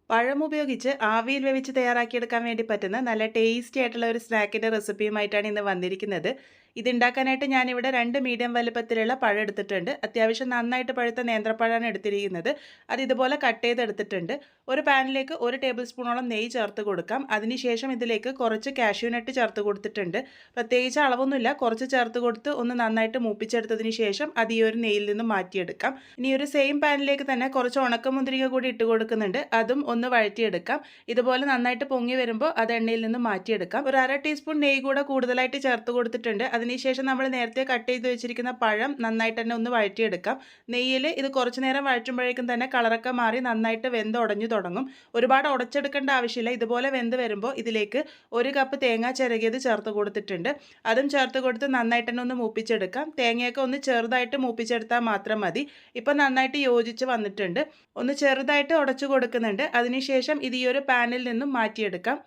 പഴം ഉപയോഗിച്ച് ആവിയിൽ വേവിച്ച് തയ്യാറാക്കിയെടുക്കാൻ വേണ്ടി പറ്റുന്ന നല്ല ടേസ്റ്റി ആയിട്ടുള്ള ഒരു സ്നാക്കിൻ്റെ റെസിപ്പിയുമായിട്ടാണ് ഇന്ന് വന്നിരിക്കുന്നത്. ഇതുണ്ടാക്കാനായിട്ട് ഞാനിവിടെ 2 മീഡിയം വലുപ്പത്തിലുള്ള പഴം എടുത്തിട്ടുണ്ട്. അത്യാവശ്യം നന്നായിട്ട് പഴുത്ത നേന്ത്രപ്പഴമാണ് എടുത്തിരിക്കുന്നത്. അത് ഇതുപോലെ കട്ട് ചെയ്തെടുത്തിട്ടുണ്ട്. ഒരു പാനിലേക്ക് 1 ടേബിൾ സ്പൂണോളം നെയ്യ് ചേർത്ത് കൊടുക്കാം. അതിനുശേഷം ഇതിലേക്ക് കുറച്ച് കാഷ്യൂ നട്ട് ചേർത്ത് കൊടുത്തിട്ടുണ്ട്. പ്രത്യേകിച്ച് അളവൊന്നുമില്ല, കുറച്ച് ചേർത്ത് കൊടുത്ത് ഒന്ന് നന്നായിട്ട് മൂപ്പിച്ചെടുത്തതിന് ശേഷം അത് ഈ ഒരു നെയ്യിൽ നിന്ന് മാറ്റിയെടുക്കാം. ഇനി ഒരു സെയിം പാനിലേക്ക് തന്നെ കുറച്ച് ഉണക്കമുന്തിരിങ്ങ കൂടി ഇട്ട് കൊടുക്കുന്നുണ്ട്. അതും ഒന്ന് വഴറ്റിയെടുക്കാം. ഇതുപോലെ നന്നായിട്ട് പൊങ്ങി വരുമ്പോൾ അത് എണ്ണയിൽ നിന്ന് മാറ്റിയെടുക്കാം. ഒരു 1/2 ടീസ്പൂൺ നെയ്യ് കൂടെ കൂടുതലായിട്ട് ചേർത്ത് കൊടുത്തിട്ടുണ്ട്. അതിനുശേഷം നമ്മൾ നേരത്തെ കട്ട് ചെയ്ത് വെച്ചിരിക്കുന്ന പഴം നന്നായിട്ട് തന്നെ ഒന്ന് വഴറ്റിയെടുക്കാം. നെയ്യിൽ ഇത് കുറച്ച് നേരം വഴറ്റുമ്പോഴേക്കും തന്നെ കളറൊക്കെ മാറി നന്നായിട്ട് വെന്ത് ഉടഞ്ഞു തുടങ്ങും. ഒരുപാട് ഉടച്ചെടുക്കേണ്ട ആവശ്യമില്ല. ഇതുപോലെ വെന്ത് വരുമ്പോൾ ഇതിലേക്ക് 1 കപ്പ് തേങ്ങ ചിരകിയത് ചേർത്ത് കൊടുത്തിട്ടുണ്ട്. അതും ചേർത്ത് കൊടുത്ത് നന്നായിട്ട് തന്നെ ഒന്ന് മൂപ്പിച്ചെടുക്കാം. തേങ്ങയൊക്കെ ഒന്ന് ചെറുതായിട്ട് മൂപ്പിച്ചെടുത്താൽ മാത്രം മതി. ഇപ്പം നന്നായിട്ട് യോജിച്ച് വന്നിട്ടുണ്ട്. ഒന്ന് ചെറുതായിട്ട് ഉടച്ചു കൊടുക്കുന്നുണ്ട്. അതിനുശേഷം ഇത് ഈ ഒരു പാനിൽ നിന്നും മാറ്റിയെടുക്കാം.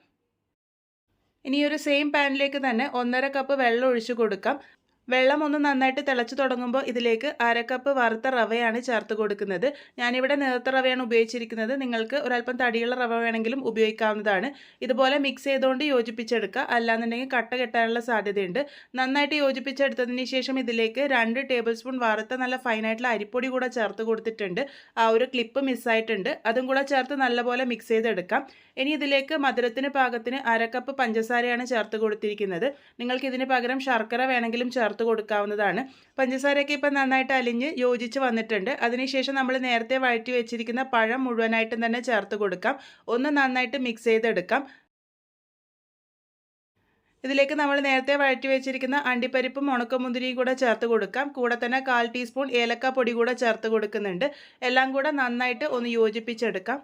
ഇനി ഒരു സെയിം പാനിലേക്ക് തന്നെ 1/2 കപ്പ് വെള്ളം ഒഴിച്ചു കൊടുക്കാം. വെള്ളം ഒന്ന് നന്നായിട്ട് തിളച്ച് തുടങ്ങുമ്പോൾ ഇതിലേക്ക് 1/2 കപ്പ് വറുത്ത റവയാണ് ചേർത്ത് കൊടുക്കുന്നത്. ഞാനിവിടെ നേർത്ത റവയാണ് ഉപയോഗിച്ചിരിക്കുന്നത്. നിങ്ങൾക്ക് ഒരല്പം തടിയുള്ള റവ വേണമെങ്കിലും ഉപയോഗിക്കാവുന്നതാണ്. ഇതുപോലെ മിക്സ് ചെയ്തുകൊണ്ട് യോജിപ്പിച്ചെടുക്കുക. അല്ലാന്നുണ്ടെങ്കിൽ കട്ട കെട്ടാനുള്ള സാധ്യതയുണ്ട്. നന്നായിട്ട് യോജിപ്പിച്ചെടുത്തതിന് ശേഷം ഇതിലേക്ക് 2 ടേബിൾ സ്പൂൺ വറുത്ത നല്ല ഫൈനായിട്ടുള്ള അരിപ്പൊടി കൂടെ ചേർത്ത് കൊടുത്തിട്ടുണ്ട്. ആ ഒരു ക്ലിപ്പ് മിസ്സായിട്ടുണ്ട്. അതും കൂടെ ചേർത്ത് നല്ലപോലെ മിക്സ് ചെയ്തെടുക്കാം. ഇനി ഇതിലേക്ക് മധുരത്തിന് പാകത്തിന് 1/2 കപ്പ് പഞ്ചസാരയാണ് ചേർത്ത് കൊടുത്തിരിക്കുന്നത്. നിങ്ങൾക്ക് ഇതിന് പകരം ശർക്കര വേണമെങ്കിലും ചേർത്ത് കൊടുക്കാവുന്നതാണ്. പഞ്ചസാരയൊക്കെ ഇപ്പം നന്നായിട്ട് അലിഞ്ഞ് യോജിച്ച് വന്നിട്ടുണ്ട്. അതിനുശേഷം നമ്മൾ നേരത്തെ വഴറ്റി വെച്ചിരിക്കുന്ന പഴം മുഴുവനായിട്ടും തന്നെ ചേർത്ത് കൊടുക്കാം. ഒന്ന് നന്നായിട്ട് മിക്സ് ചെയ്തെടുക്കാം. ഇതിലേക്ക് നമ്മൾ നേരത്തെ വഴറ്റി വെച്ചിരിക്കുന്ന അണ്ടിപ്പരിപ്പും ഉണക്കമുന്തിരിയും കൂടെ ചേർത്ത് കൊടുക്കാം. കൂടെ തന്നെ 1/4 ടീസ്പൂൺ ഏലക്ക പൊടി കൂടെ ചേർത്ത് കൊടുക്കുന്നുണ്ട്. എല്ലാം കൂടെ നന്നായിട്ട് ഒന്ന് യോജിപ്പിച്ചെടുക്കാം.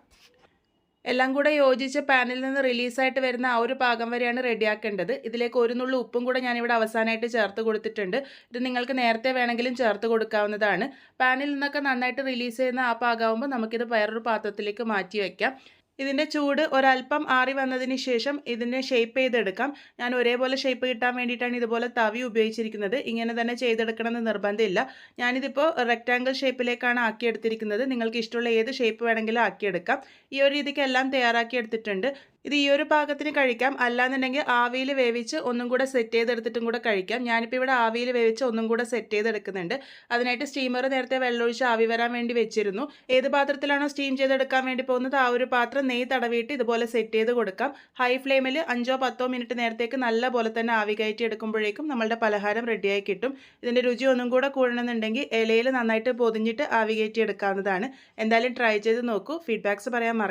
എല്ലാം കൂടെ യോജിച്ച് പാനിൽ നിന്ന് റിലീസായിട്ട് വരുന്ന ആ ഒരു പാകം വരെയാണ് റെഡിയാക്കേണ്ടത്. ഇതിലേക്ക് ഒരു നുള്ളു ഉപ്പും കൂടെ ഞാനിവിടെ അവസാനമായിട്ട് ചേർത്ത് കൊടുത്തിട്ടുണ്ട്. ഇത് നിങ്ങൾക്ക് നേരത്തെ വേണമെങ്കിലും ചേർത്ത് കൊടുക്കാവുന്നതാണ്. പാനിൽ നിന്നൊക്കെ നന്നായിട്ട് റിലീസ് ചെയ്യുന്ന ആ പാകമാകുമ്പോൾ നമുക്കിത് വേറൊരു പാത്രത്തിലേക്ക് മാറ്റി വയ്ക്കാം. ഇതിൻ്റെ ചൂട് ഒരല്പം ആറി വന്നതിന് ശേഷം ഇതിനെ ഷേപ്പ് ചെയ്തെടുക്കാം. ഞാൻ ഒരേപോലെ ഷേപ്പ് കിട്ടാൻ വേണ്ടിയിട്ടാണ് ഇതുപോലെ തവി ഉപയോഗിച്ചിരിക്കുന്നത്. ഇങ്ങനെ തന്നെ ചെയ്തെടുക്കണമെന്ന് നിർബന്ധമില്ല. ഞാനിതിപ്പോൾ റെക്റ്റാങ്കിൾ ഷേപ്പിലേക്കാണ് ആക്കിയെടുത്തിരിക്കുന്നത്. നിങ്ങൾക്ക് ഇഷ്ടമുള്ള ഏത് ഷേപ്പ് വേണമെങ്കിലും ആക്കിയെടുക്കാം. ഈ ഒരു രീതിക്ക് എല്ലാം തയ്യാറാക്കിയെടുത്തിട്ടുണ്ട്. ഇത് ഈ ഒരു പാകത്തിന് കഴിക്കാം. അല്ലാന്നുണ്ടെങ്കിൽ ആവിയിൽ വേവിച്ച് ഒന്നും കൂടെ സെറ്റ് ചെയ്തെടുത്തിട്ടും കൂടെ കഴിക്കാം. ഞാനിപ്പോൾ ഇവിടെ ആവിയിൽ വേവിച്ച് ഒന്നും കൂടെ സെറ്റ് ചെയ്തെടുക്കുന്നുണ്ട്. അതിനായിട്ട് സ്റ്റീമർ നേരത്തെ വെള്ളമൊഴിച്ച് ആവി വരാൻ വേണ്ടി വെച്ചിരുന്നു. ഏത് പാത്രത്തിലാണോ സ്റ്റീം ചെയ്തെടുക്കാൻ വേണ്ടി പോകുന്നത് ആ ഒരു പാത്രം നെയ്യ് തടവിയിട്ട് ഇതുപോലെ സെറ്റ് ചെയ്ത് കൊടുക്കാം. ഹൈ ഫ്ലെയിമിൽ 5-10 മിനിറ്റ് നേരത്തേക്ക് നല്ല പോലെ തന്നെ ആവി കയറ്റി എടുക്കുമ്പോഴേക്കും നമ്മളുടെ പലഹാരം റെഡിയായി കിട്ടും. ഇതിൻ്റെ രുചി ഒന്നും കൂടെ കൂടണമെന്നുണ്ടെങ്കിൽ ഇലയിൽ നന്നായിട്ട് പൊതിഞ്ഞിട്ട് ആവി കയറ്റി എടുക്കാവുന്നതാണ്. എന്തായാലും ട്രൈ ചെയ്ത് നോക്കൂ. ഫീഡ്ബാക്ക്സ് പറയാൻ മറക്കരുത്.